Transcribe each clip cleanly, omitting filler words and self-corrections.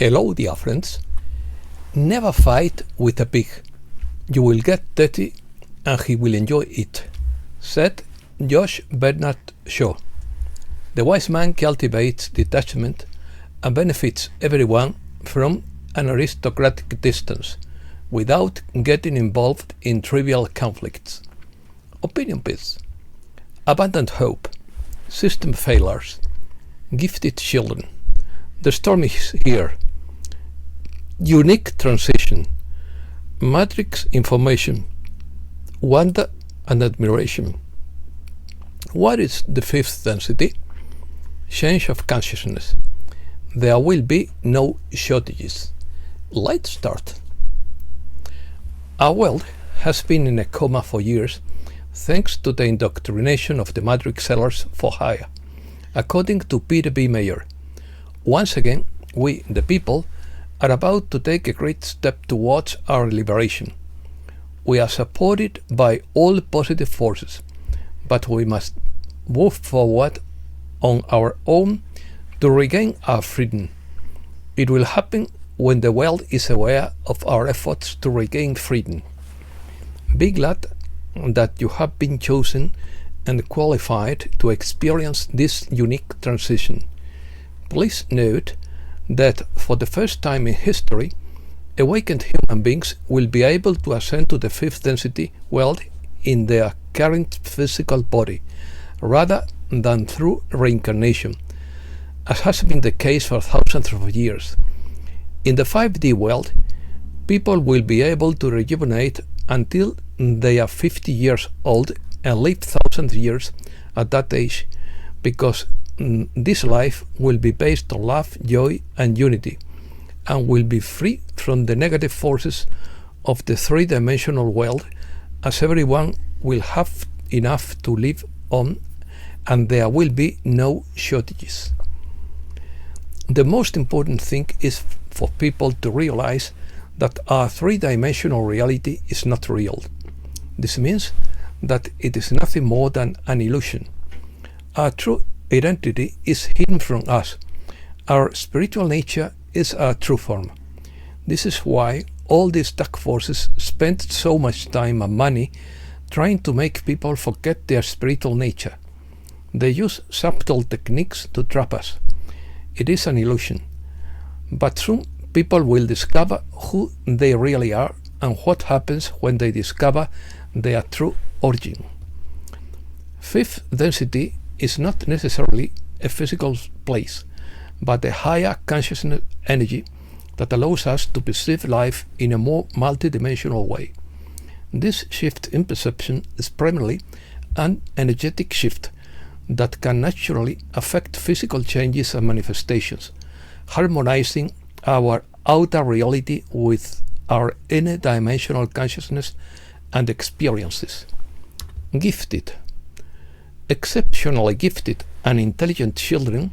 Hello, dear friends. Never fight with a pig. You will get dirty and he will enjoy it, said Josh Bernard Shaw. The wise man cultivates detachment and benefits everyone from an aristocratic distance without getting involved in trivial conflicts. Opinion piece. Abundant hope. System failures. Gifted children. The storm is here. Unique transition. Matrix information. Wonder and admiration. What is the fifth density? Change of consciousness. There will be no shortages. Let's start. Our world has been in a coma for years thanks to the indoctrination of the matrix sellers for hire. According to Peter B. Mayer, once again, we, the people, are about to take a great step towards our liberation. We are supported by all positive forces, but we must move forward on our own to regain our freedom. It will happen when the world is aware of our efforts to regain freedom. Be glad that you have been chosen and qualified to experience this unique transition. Please note that for the first time in history, awakened human beings will be able to ascend to the fifth density world in their current physical body, rather than through reincarnation, as has been the case for thousands of years. In the 5D world, people will be able to rejuvenate until they are 50 years old and live thousands of years at that age, because this life will be based on love, joy, and unity, and will be free from the negative forces of the three-dimensional world, as everyone will have enough to live on, and there will be no shortages. The most important thing is for people to realize that our three-dimensional reality is not real. This means that it is nothing more than an illusion. Our true identity is hidden from us. Our spiritual nature is our true form. This is why all these dark forces spend so much time and money trying to make people forget their spiritual nature. They use subtle techniques to trap us. It is an illusion. But soon people will discover who they really are and what happens when they discover their true origin. Fifth density is not necessarily a physical place, but a higher consciousness energy that allows us to perceive life in a more multidimensional way. This shift in perception is primarily an energetic shift that can naturally affect physical changes and manifestations, harmonizing our outer reality with our inner dimensional consciousness and experiences. Gifted. Exceptionally gifted and intelligent children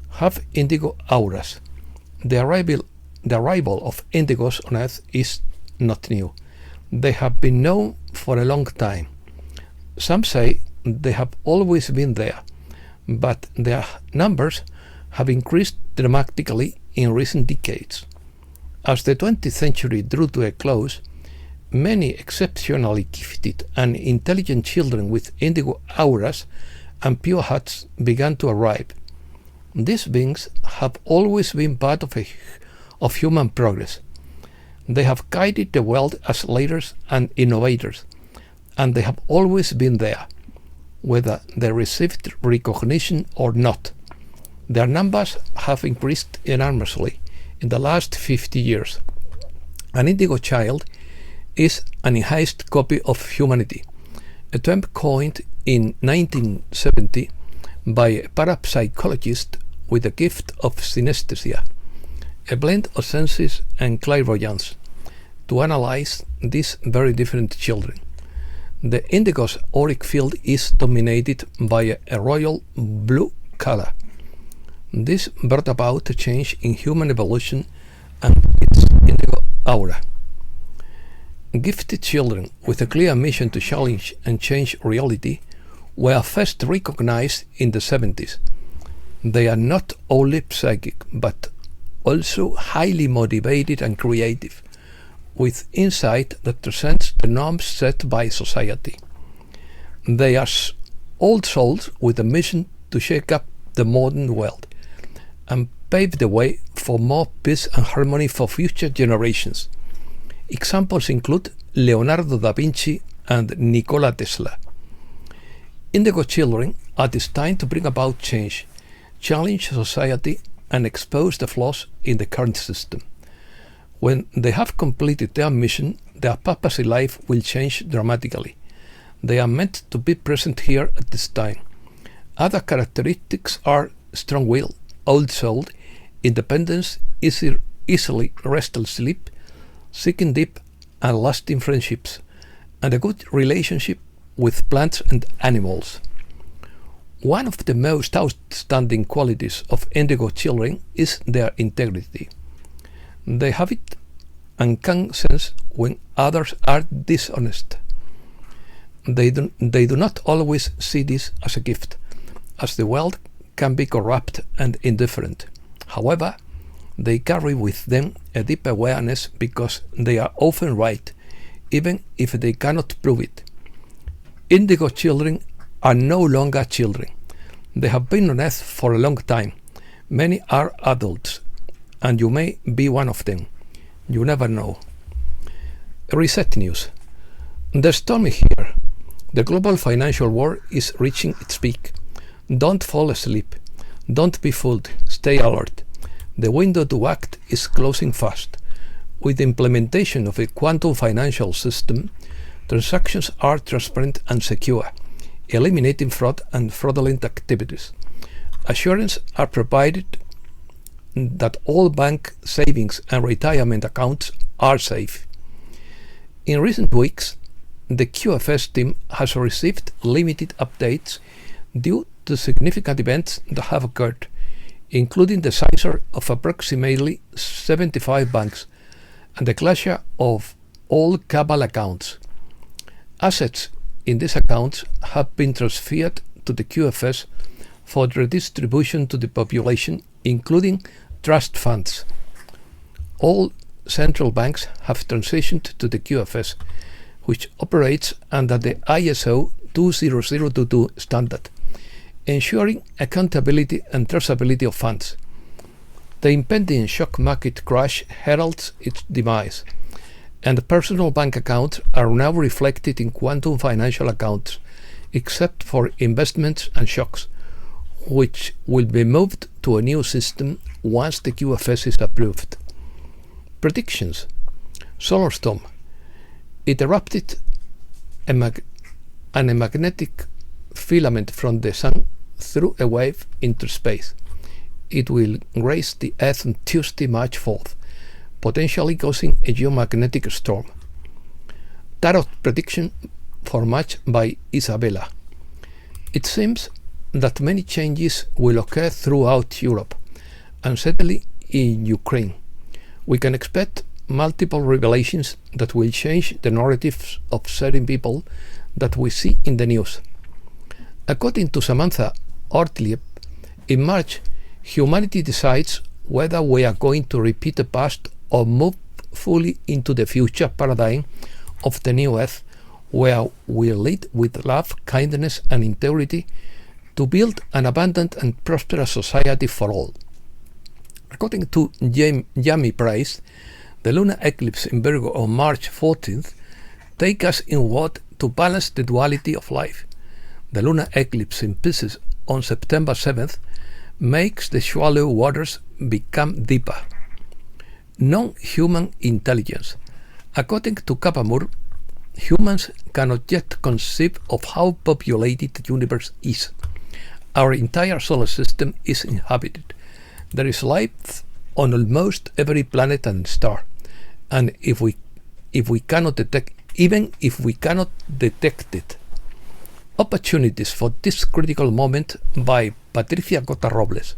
have indigo auras. The arrival of indigos on Earth is not new. They have been known for a long time. Some say they have always been there, but their numbers have increased dramatically in recent decades. As the 20th century drew to a close, many exceptionally gifted and intelligent children with indigo auras and pure hearts began to arrive. These beings have always been part of human progress. They have guided the world as leaders and innovators, and they have always been there, whether they received recognition or not. Their numbers have increased enormously in the last 50 years. An indigo child is an enhanced copy of humanity, a term coined in 1970 by a parapsychologist with the gift of synesthesia, a blend of senses and clairvoyance, to analyze these very different children. The indigo's auric field is dominated by a royal blue color. This brought about a change in human evolution and its indigo aura. Gifted children with a clear mission to challenge and change reality were first recognized in the 70s. They are not only psychic, but also highly motivated and creative, with insight that transcends the norms set by society. They are old souls with a mission to shake up the modern world and pave the way for more peace and harmony for future generations. Examples include Leonardo da Vinci and Nikola Tesla. Indigo children are destined to bring about change, challenge society, and expose the flaws in the current system. When they have completed their mission, their purpose in life will change dramatically. They are meant to be present here at this time. Other characteristics are strong will, old soul, independence, easily restless sleep, seeking deep and lasting friendships, and a good relationship with plants and animals. One of the most outstanding qualities of indigo children is their integrity. They have it and can sense when others are dishonest. They do not always see this as a gift, as the world can be corrupt and indifferent. However, they carry with them a deep awareness because they are often right, even if they cannot prove it. Indigo children are no longer children. They have been on Earth for a long time. Many are adults, and you may be one of them. You never know. Reset news. The stormy here. The global financial war is reaching its peak. Don't fall asleep. Don't be fooled. Stay alert. The window to act is closing fast. With the implementation of a quantum financial system, transactions are transparent and secure, eliminating fraud and fraudulent activities. Assurances are provided that all bank savings and retirement accounts are safe. In recent weeks, the QFS team has received limited updates due to significant events that have occurred, including the seizure of approximately 75 banks and the closure of all Cabal accounts. Assets in these accounts have been transferred to the QFS for redistribution to the population, including trust funds. All central banks have transitioned to the QFS, which operates under the ISO 20022 standard, ensuring accountability and traceability of funds. The impending stock market crash heralds its demise, and personal bank accounts are now reflected in quantum financial accounts, except for investments and stocks, which will be moved to a new system once the QFS is approved. Predictions. Solar storm. It erupted and a magnetic filament from the sun threw a wave into space. It will graze the Earth on Tuesday, March 4th, potentially causing a geomagnetic storm. Tarot prediction for March by Isabella. It seems that many changes will occur throughout Europe, and certainly in Ukraine. We can expect multiple revelations that will change the narratives of certain people that we see in the news. According to Samantha Ortlieb, in March, humanity decides whether we are going to repeat the past or move fully into the future paradigm of the new Earth, where we lead with love, kindness, and integrity to build an abundant and prosperous society for all. According to Jamie Price, the lunar eclipse in Virgo on March 14th takes us inward to balance the duality of life. The lunar eclipse in Pisces on September 7th makes the shallow waters become deeper. Non-human intelligence. According to Kapamur, humans cannot yet conceive of how populated the universe is. Our entire solar system is inhabited. There is life on almost every planet and star, and even if we cannot detect it. Opportunities for this critical moment by Patricia Cota Robles.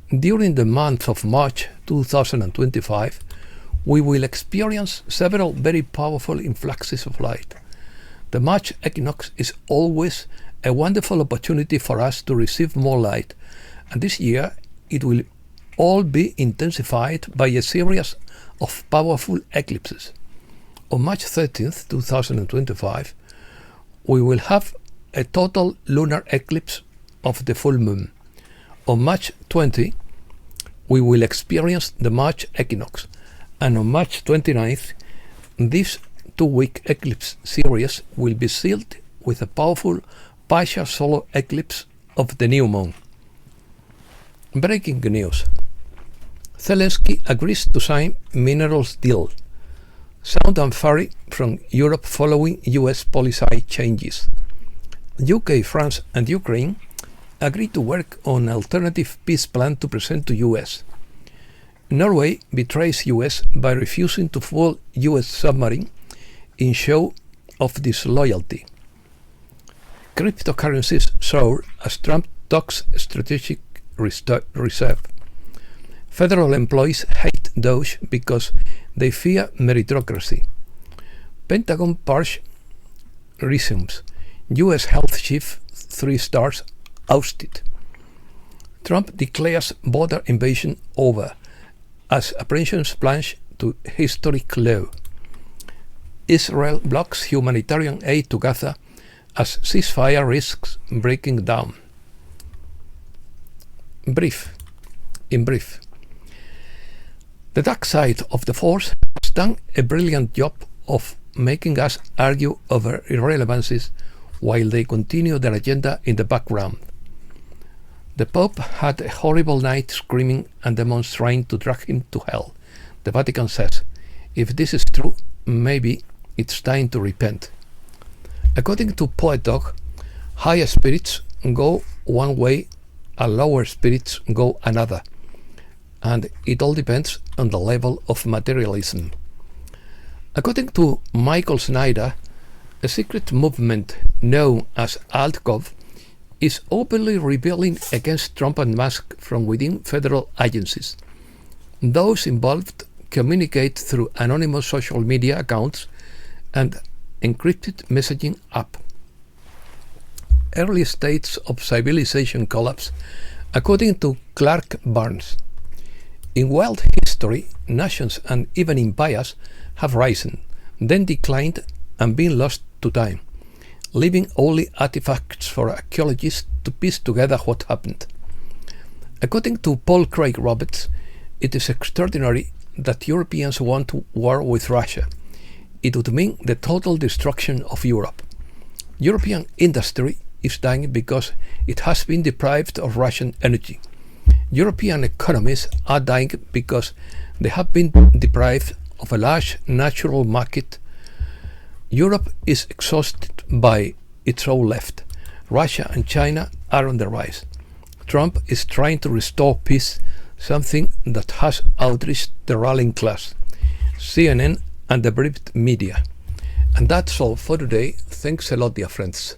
During the month of March 2025, we will experience several very powerful influxes of light. The March equinox is always a wonderful opportunity for us to receive more light, and this year it will all be intensified by a series of powerful eclipses. On March 13th, 2025, we will have a total lunar eclipse of the full moon. On March 20, we will experience the March equinox, and on March 29th, this 2-week eclipse series will be sealed with a powerful partial solar eclipse of the new moon. Breaking news. Zelensky agrees to sign minerals deal. Sound and fury from Europe following US policy changes. UK, France and Ukraine agreed to work on an alternative peace plan to present to US. Norway betrays US by refusing to fuel US submarine in show of disloyalty. Cryptocurrencies soar as Trump talks strategic reserve. Federal employees hate Doge because they fear meritocracy. Pentagon purge resumes. US health chief 3 stars ousted. Trump declares border invasion over as apprehensions plunge to historic low. Israel blocks humanitarian aid to Gaza as ceasefire risks breaking down. In brief, the dark side of the Force has done a brilliant job of making us argue over irrelevancies while they continue their agenda in the background. The Pope had a horrible night screaming and demons trying to drag him to hell. The Vatican says, if this is true, maybe it's time to repent. According to Poet Dog, higher spirits go one way and lower spirits go another, and it all depends on the level of materialism. According to Michael Snyder, a secret movement known as AltGov is openly rebelling against Trump and Musk from within federal agencies. Those involved communicate through anonymous social media accounts and encrypted messaging app. Early states of civilization collapse, according to Clark Barnes. In world history, nations and even empires have risen, then declined and been lost to time, leaving only artifacts for archaeologists to piece together what happened. According to Paul Craig Roberts, it is extraordinary that Europeans want to war with Russia. It would mean the total destruction of Europe. European industry is dying because it has been deprived of Russian energy. European economies are dying because they have been deprived of a large natural market. Europe is exhausted by its own left. Russia and China are on the rise. Trump is trying to restore peace, something that has outreached the ruling class, CNN and the bereaved media. And that's all for today. Thanks a lot, dear friends.